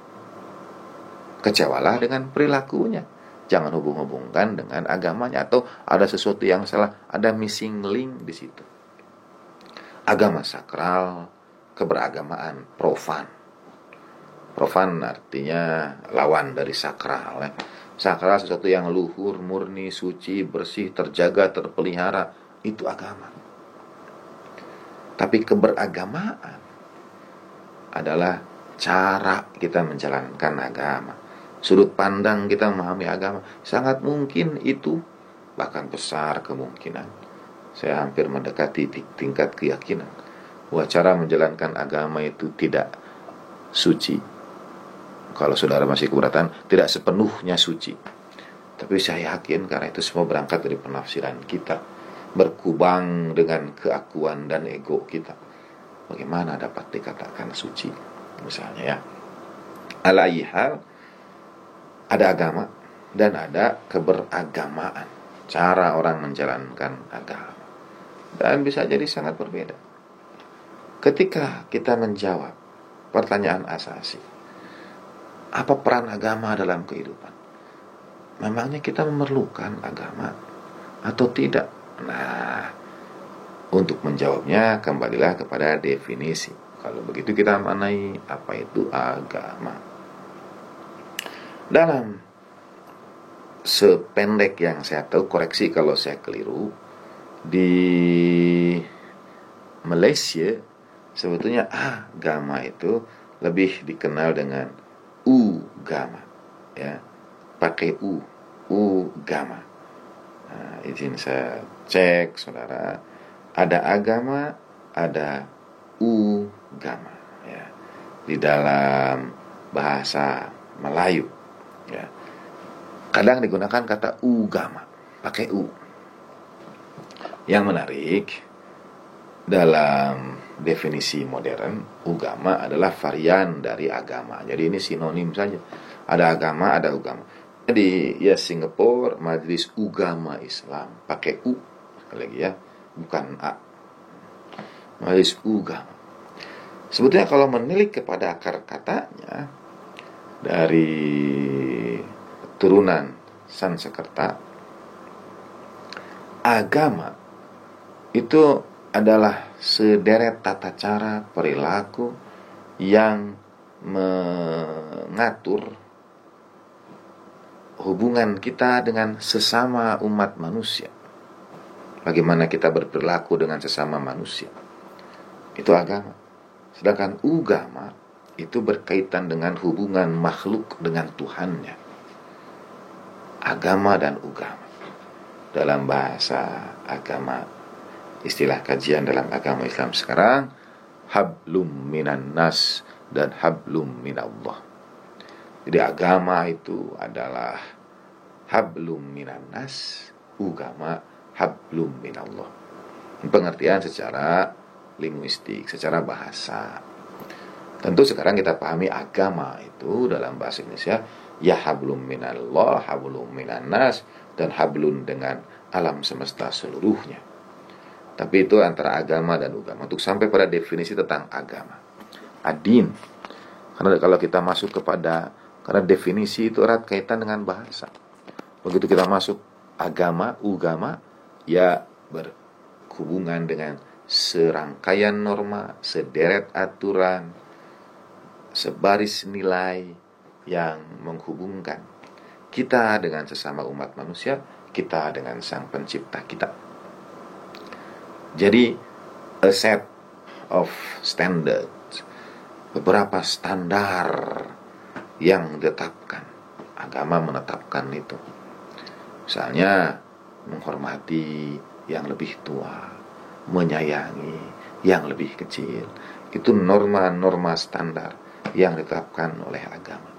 Speaker 2: Kecewalah dengan perilakunya. Jangan hubung-hubungkan dengan agamanya, atau ada sesuatu yang salah, ada missing link di situ. Agama sakral, keberagamaan profan. Profan artinya lawan dari sakral. Sakral sesuatu yang luhur, murni, suci, bersih, terjaga, terpelihara. Itu agama. Tapi keberagamaan adalah cara kita menjalankan agama. Sudut pandang kita memahami agama. Sangat mungkin itu, bahkan besar kemungkinan, saya hampir mendekati tingkat keyakinan, bahwa cara menjalankan agama itu tidak suci. Kalau saudara masih keberatan, tidak sepenuhnya suci. Tapi saya yakin karena itu semua berangkat dari penafsiran kita, berkubang dengan keakuan dan ego kita. Bagaimana dapat dikatakan suci? Misalnya ya, ala ayyi hal, ada agama dan ada keberagamaan. Cara orang menjalankan agama, dan bisa jadi sangat berbeda. Ketika kita menjawab pertanyaan asasi, Apa peran agama dalam kehidupan? Memangnya kita memerlukan agama atau tidak? Nah, untuk menjawabnya kembalilah kepada definisi. Kalau begitu kita maknai apa itu agama. Dalam sependek yang saya tahu, koreksi kalau saya keliru, di Malaysia sebetulnya agama itu lebih dikenal dengan ugama, ya, pakai ugama. Nah, izin saya cek saudara, ada agama, ada ugama, ya, di dalam bahasa Melayu, ya. Kadang digunakan kata ugama, pakai u. Yang menarik, dalam definisi modern, ugama adalah varian dari agama. Jadi ini sinonim saja. Ada agama, ada ugama. Jadi ya Singapura, Majelis Ugama Islam, pakai u sekali lagi ya, bukan a. Majelis Ugama. Sebetulnya kalau menilik kepada akar katanya, dari turunan Sanskerta, agama itu adalah sederet tata cara perilaku yang mengatur hubungan kita dengan sesama umat manusia. Bagaimana kita berperilaku dengan sesama manusia, itu agama. Sedangkan ugama itu berkaitan dengan hubungan makhluk dengan Tuhannya. Agama dan ugama dalam bahasa agama, istilah kajian dalam agama Islam sekarang, hablum minan nas dan hablum minallah. Jadi agama itu adalah hablum minan nas, ugama hablum minallah. Pengertian secara linguistik, secara bahasa. Tentu sekarang kita pahami agama itu dalam bahasa Indonesia, ya hablum minallah, hablum minan nas, dan hablun dengan alam semesta seluruhnya. Tapi itu antara agama dan ugama. Untuk sampai pada definisi tentang agama, adin. Karena kalau kita masuk karena definisi itu erat kaitan dengan bahasa. Begitu kita masuk agama, ugama, ya berhubungan dengan serangkaian norma, sederet aturan, sebaris nilai yang menghubungkan kita dengan sesama umat manusia, kita dengan Sang Pencipta kita. Jadi a set of standards, beberapa standar yang ditetapkan. Agama menetapkan itu. Misalnya menghormati yang lebih tua, menyayangi yang lebih kecil. Itu norma-norma standar yang ditetapkan oleh agama.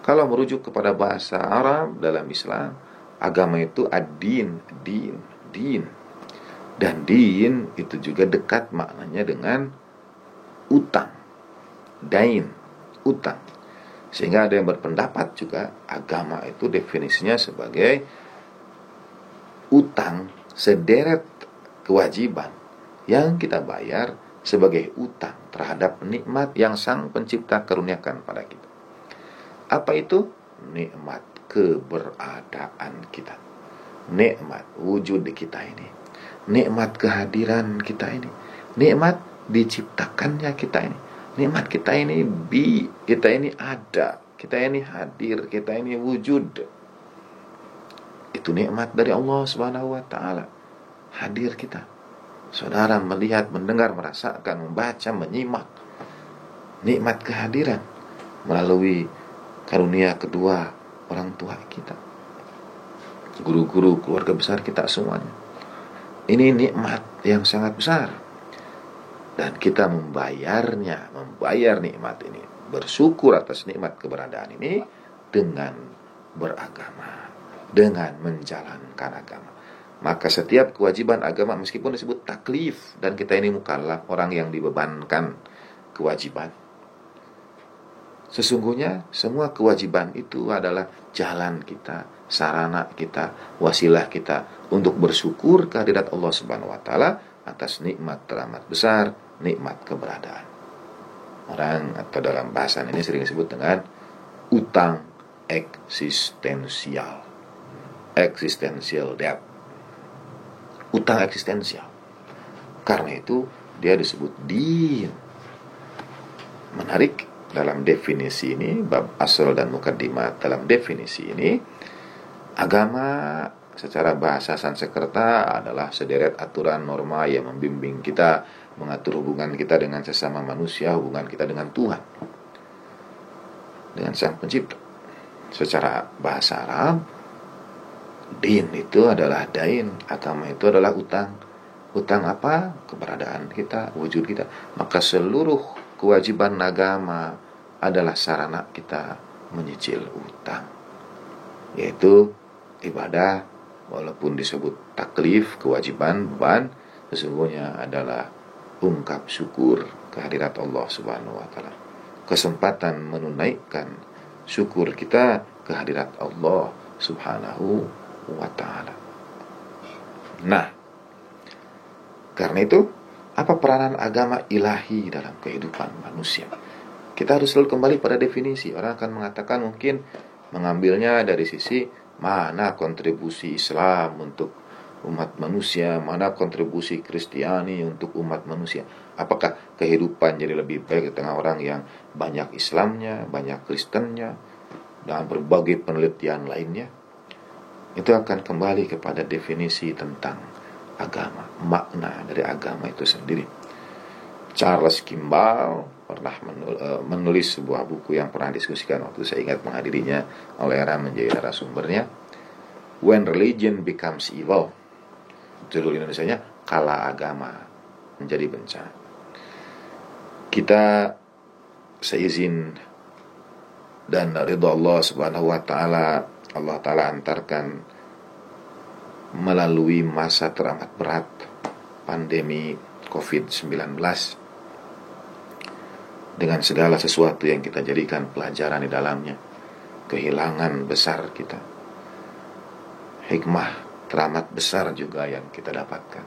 Speaker 2: Kalau merujuk kepada bahasa Arab dalam Islam, agama itu ad-din, din. Dan din itu juga dekat maknanya dengan utang, dain, utang. Sehingga ada yang berpendapat juga agama itu definisinya sebagai utang, sederet kewajiban yang kita bayar sebagai utang terhadap nikmat yang Sang Pencipta karuniakan pada kita. Apa itu? Nikmat keberadaan kita, nikmat wujud kita ini, nikmat kehadiran kita ini, nikmat diciptakannya kita ini, nikmat kita ini kita ini ada, kita ini hadir, kita ini wujud. Itu nikmat dari Allah Subhanahu wa taala. Hadir kita. Saudara melihat, mendengar, merasakan, membaca, menyimak nikmat kehadiran melalui karunia kedua orang tua kita, guru-guru, keluarga besar kita semuanya. Ini nikmat yang sangat besar, dan kita membayar nikmat ini, bersyukur atas nikmat keberadaan ini dengan beragama, dengan menjalankan agama. Maka setiap kewajiban agama, meskipun disebut taklif, dan kita ini mukallaf, orang yang dibebankan kewajiban, sesungguhnya semua kewajiban itu adalah jalan kita, sarana kita, wasilah kita untuk bersyukur kehadirat Allah Subhanahu wa taala atas nikmat teramat besar, nikmat keberadaan. Orang atau dalam bahasan ini sering disebut dengan utang eksistensial. Existential debt. Utang eksistensial. Karena itu dia disebut din. Menarik, dalam definisi ini, bab asal dan mukaddimat dalam definisi ini, agama secara bahasa Sanskerta adalah sederet aturan norma yang membimbing kita, mengatur hubungan kita dengan sesama manusia, hubungan kita dengan Tuhan, dengan Sang Pencipta. Secara bahasa Arab, din itu adalah dain, agama itu adalah utang. Utang apa? Keberadaan kita, wujud kita. Maka seluruh kewajiban agama adalah sarana kita menyicil utang, yaitu ibadah. Walaupun disebut taklif, kewajiban, beban, sesungguhnya adalah ungkap syukur kehadirat Allah Subhanahu wa taala. Kesempatan menunaikan syukur kita kehadirat Allah Subhanahu wa taala. Nah, karena itu, apa peranan agama ilahi dalam kehidupan manusia? Kita harus selalu kembali pada definisi. Orang akan mengatakan, mungkin mengambilnya dari sisi mana kontribusi Islam untuk umat manusia, mana kontribusi Kristiani untuk umat manusia. Apakah kehidupan jadi lebih baik di tengah orang yang banyak Islamnya, banyak Kristennya, dan berbagai penelitian lainnya? Itu akan kembali kepada definisi tentang agama, makna dari agama itu sendiri. Charles Kimball pernah menulis sebuah buku yang pernah diskusikan waktu saya ingat menghadirinya, oleh era menjadi narasumbernya, When Religion Becomes Evil. Judul Indonesianya, Kala Agama Menjadi Bencana. Kita seizin dan ridha Allah Subhanahu wa taala, Allah taala antarkan melalui masa teramat berat pandemi COVID-19 dengan segala sesuatu yang kita jadikan pelajaran di dalamnya, kehilangan besar kita, hikmah teramat besar juga yang kita dapatkan.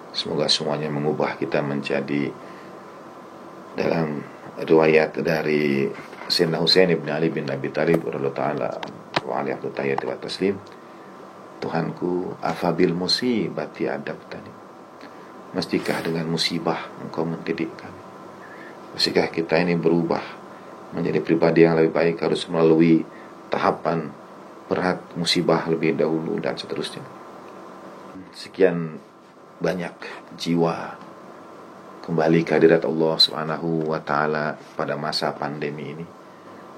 Speaker 2: Semoga semuanya mengubah kita menjadi, dalam riwayat dari Sayyidina Husain ibn Ali bin Abi Thalib radhiyallahu ta'ala wa alaihi wa taslim, Tuhanku, afabil musibati adabtani, mestikah dengan musibah engkau mendidik kami? Mestikah kita ini berubah menjadi pribadi yang lebih baik harus melalui tahapan berat musibah lebih dahulu dan seterusnya. Sekian banyak jiwa kembali ke hadirat Allah Subhanahu wa taala pada masa pandemi ini.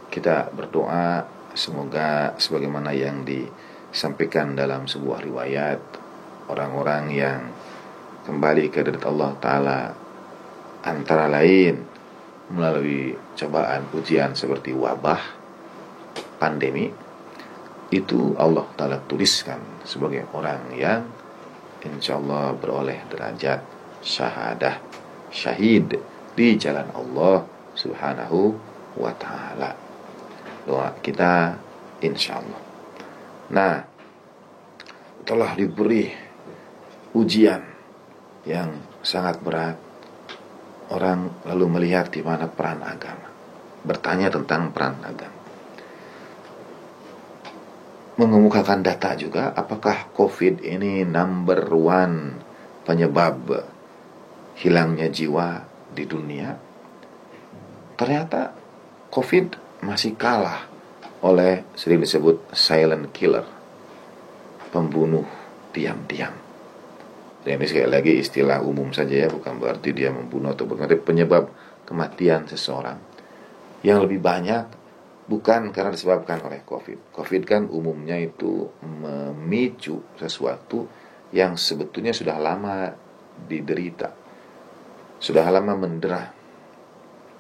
Speaker 2: Kita berdoa semoga sebagaimana yang disampaikan dalam sebuah riwayat, orang-orang yang kembali ke hadirat Allah taala antara lain melalui cobaan ujian seperti wabah, pandemi, itu Allah taala tuliskan sebagai orang yang insyaallah beroleh derajat syahadah, syahid di jalan Allah Subhanahu wa taala. Doa kita insyaallah. Nah, telah diberi ujian yang sangat berat, orang lalu melihat di mana peran agama, bertanya tentang peran agama, mengemukakan data juga, apakah COVID ini number one penyebab hilangnya jiwa di dunia? Ternyata COVID masih kalah oleh sering disebut silent killer, pembunuh diam-diam. Dan ini sekali lagi istilah umum saja ya, bukan berarti dia membunuh atau berarti penyebab kematian seseorang. Yang lebih banyak bukan karena disebabkan oleh COVID. COVID kan umumnya itu memicu sesuatu yang sebetulnya sudah lama diderita, sudah lama mendera.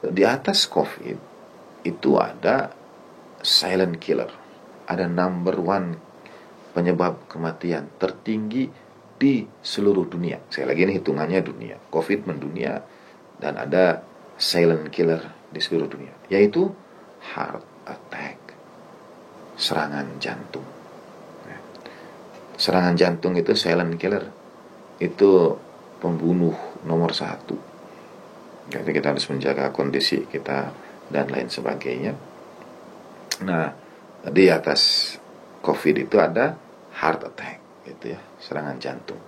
Speaker 2: Di atas COVID itu ada silent killer, ada number one penyebab kematian tertinggi di seluruh dunia. Sekali lagi ini hitungannya dunia, COVID mendunia, dan ada silent killer di seluruh dunia, yaitu heart attack, serangan jantung. Serangan jantung itu silent killer, itu pembunuh nomor satu. Jadi kita harus menjaga kondisi kita dan lain sebagainya. Nah, di atas COVID itu ada heart attack, gitu ya, serangan jantung.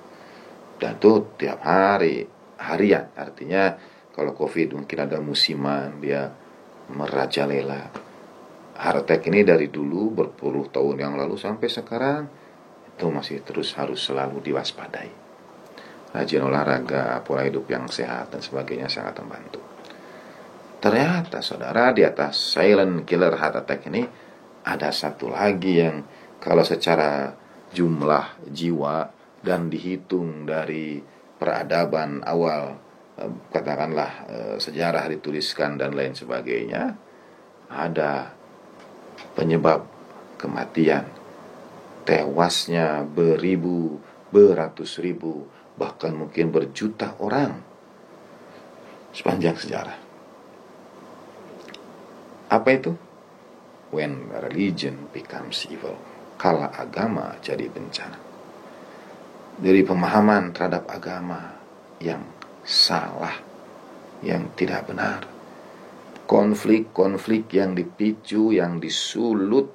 Speaker 2: Dan itu tiap hari, harian. Artinya kalau COVID mungkin ada musiman, dia merajalela. Heart attack ini dari dulu berpuluh tahun yang lalu sampai sekarang itu masih terus harus selalu diwaspadai. Rajin olahraga, pola hidup yang sehat dan sebagainya sangat membantu. Ternyata saudara, di atas silent killer heart attack ini ada satu lagi yang kalau secara jumlah jiwa dan dihitung dari peradaban awal, katakanlah sejarah dituliskan dan lain sebagainya, ada penyebab kematian, tewasnya beribu, beratus ribu, bahkan mungkin berjuta orang sepanjang sejarah. Apa itu? When religion becomes evil. Kala agama jadi bencana. Dari pemahaman terhadap agama yang salah, yang tidak benar. Konflik-konflik yang dipicu, yang disulut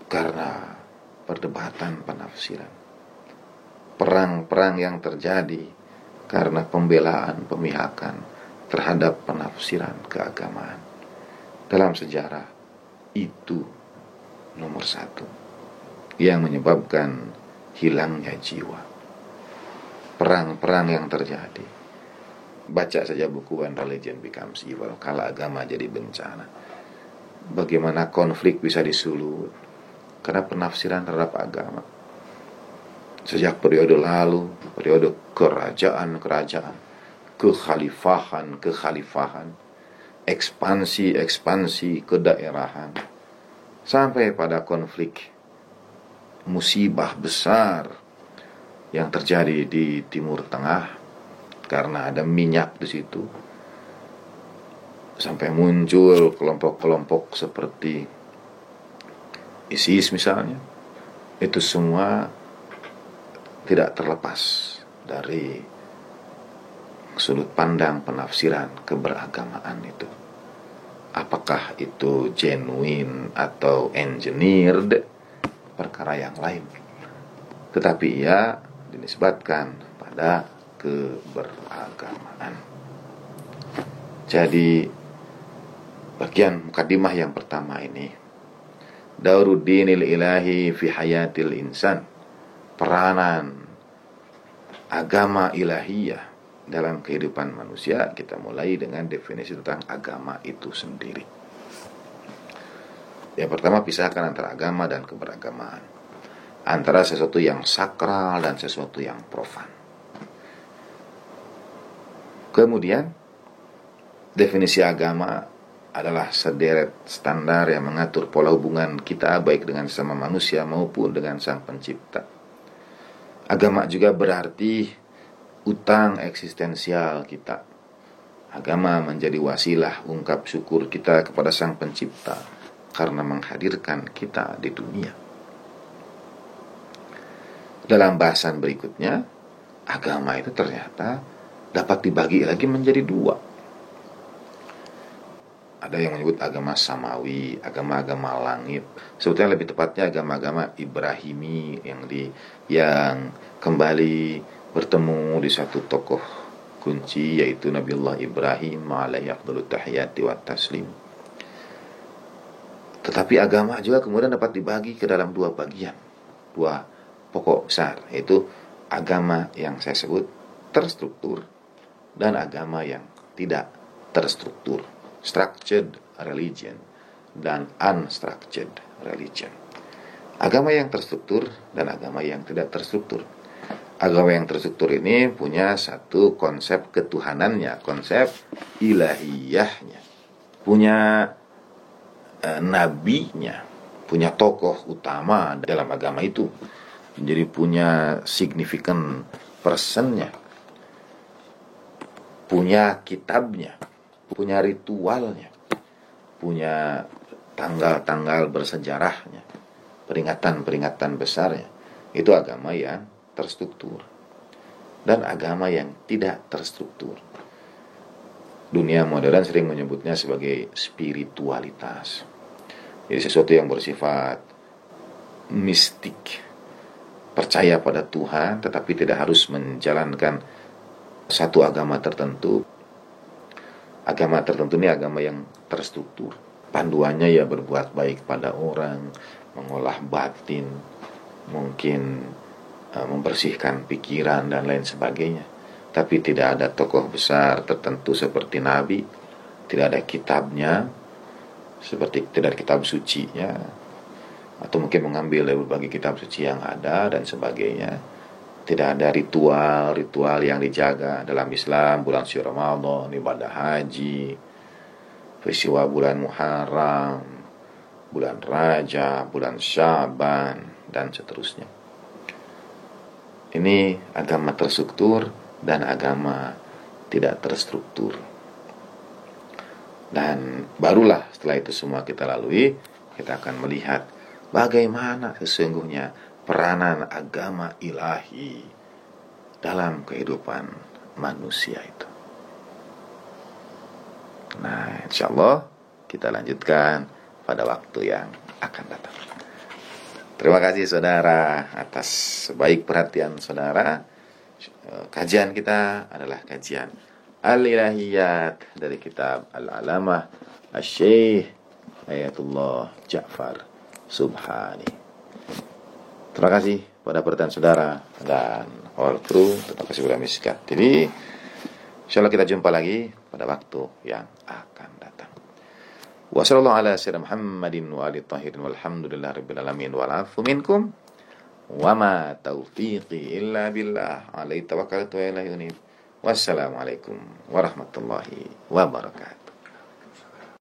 Speaker 2: karena perdebatan penafsiran. Perang-perang yang terjadi karena pembelaan, pemihakan terhadap penafsiran keagamaan. Dalam sejarah itu nomor satu yang menyebabkan hilangnya jiwa. Perang-perang yang terjadi. Baca saja buku When Religion Becomes Evil, kala agama jadi bencana. Bagaimana konflik bisa disulut karena penafsiran terhadap agama. Sejak periode lalu, periode kerajaan-kerajaan, kekhalifahan, ekspansi kedaerahan, sampai pada konflik musibah besar yang terjadi di Timur Tengah karena ada minyak di situ, sampai muncul kelompok-kelompok seperti ISIS misalnya. Itu semua tidak terlepas dari sudut pandang penafsiran keberagamaan itu. Apakah itu genuine atau engineered, perkara yang lain. Tetapi ia dinisbatkan pada keberagamaan. Jadi bagian mukadimah yang pertama ini, Dauruddinil ilahi fi hayatil insan, peranan agama ilahiyah dalam kehidupan manusia. Kita mulai dengan definisi tentang agama itu sendiri. Yang pertama, pisahkan antara agama dan keberagamaan, antara sesuatu yang sakral dan sesuatu yang profan. Kemudian, definisi agama adalah sederet standar yang mengatur pola hubungan kita baik dengan sesama manusia maupun dengan Sang Pencipta. Agama juga berarti utang eksistensial kita. Agama menjadi wasilah ungkap syukur kita kepada Sang Pencipta karena menghadirkan kita di dunia. Dalam bahasan berikutnya, agama itu ternyata dapat dibagi lagi menjadi dua. Ada yang menyebut agama samawi, agama-agama langit. Sebetulnya lebih tepatnya agama-agama Ibrahimi yang kembali bertemu di satu tokoh kunci, yaitu Nabiullah Ibrahim alaihi afdhalut tahiyati wat taslim. Tetapi agama juga kemudian dapat dibagi ke dalam dua bagian, dua pokok besar, yaitu agama yang saya sebut terstruktur dan agama yang tidak terstruktur, structured religion dan unstructured religion. Agama yang terstruktur dan agama yang tidak terstruktur. Agama yang terstruktur ini punya satu konsep ketuhanannya, konsep ilahiyahnya, punya nabinya, punya tokoh utama dalam agama itu, jadi punya significant personnya, punya kitabnya, punya ritualnya, punya tanggal-tanggal bersejarahnya, peringatan-peringatan besarnya. Itu agama yang terstruktur dan agama yang tidak terstruktur. Dunia modern sering menyebutnya sebagai spiritualitas. Jadi sesuatu yang bersifat mistik, percaya pada Tuhan tetapi tidak harus menjalankan satu agama tertentu. Agama tertentu ini agama yang terstruktur. Panduannya ya berbuat baik pada orang, mengolah batin, mungkin membersihkan pikiran dan lain sebagainya. Tapi tidak ada tokoh besar tertentu seperti Nabi, tidak ada kitabnya, seperti tidak ada kitab sucinya, atau mungkin mengambil dari berbagai kitab suci yang ada dan sebagainya. Tidak ada ritual yang dijaga dalam Islam, bulan suci Ramadan, ibadah haji, peristiwa bulan Muharram, bulan Rajab, bulan Syaban, dan seterusnya. Ini agama terstruktur dan agama tidak terstruktur. Dan barulah setelah itu semua kita lalui, kita akan melihat bagaimana sesungguhnya peranan agama ilahi dalam kehidupan manusia itu. Nah, insya Allah kita lanjutkan pada waktu yang akan datang. Terima kasih saudara atas baik perhatian saudara. Kajian kita adalah kajian Al-Ilahiyat dari kitab Al-Alamah Asy-Syaikh Ayatullah Ja'far Subhani. Terima kasih pada perhatian saudara dan all crew. Terima kasih kepada Miskat TV. InsyaAllah kita jumpa lagi pada waktu yang akan datang. Wa sallallahu ala sayyidina Muhammadin wa alihi tahirin walhamdulillahi rabbil alamin wal afu minkum wa ma taufiqi illa billah alaihi tawakkaltu wa ilaihi unib. Wassalamualaikum warahmatullahi wabarakatuh.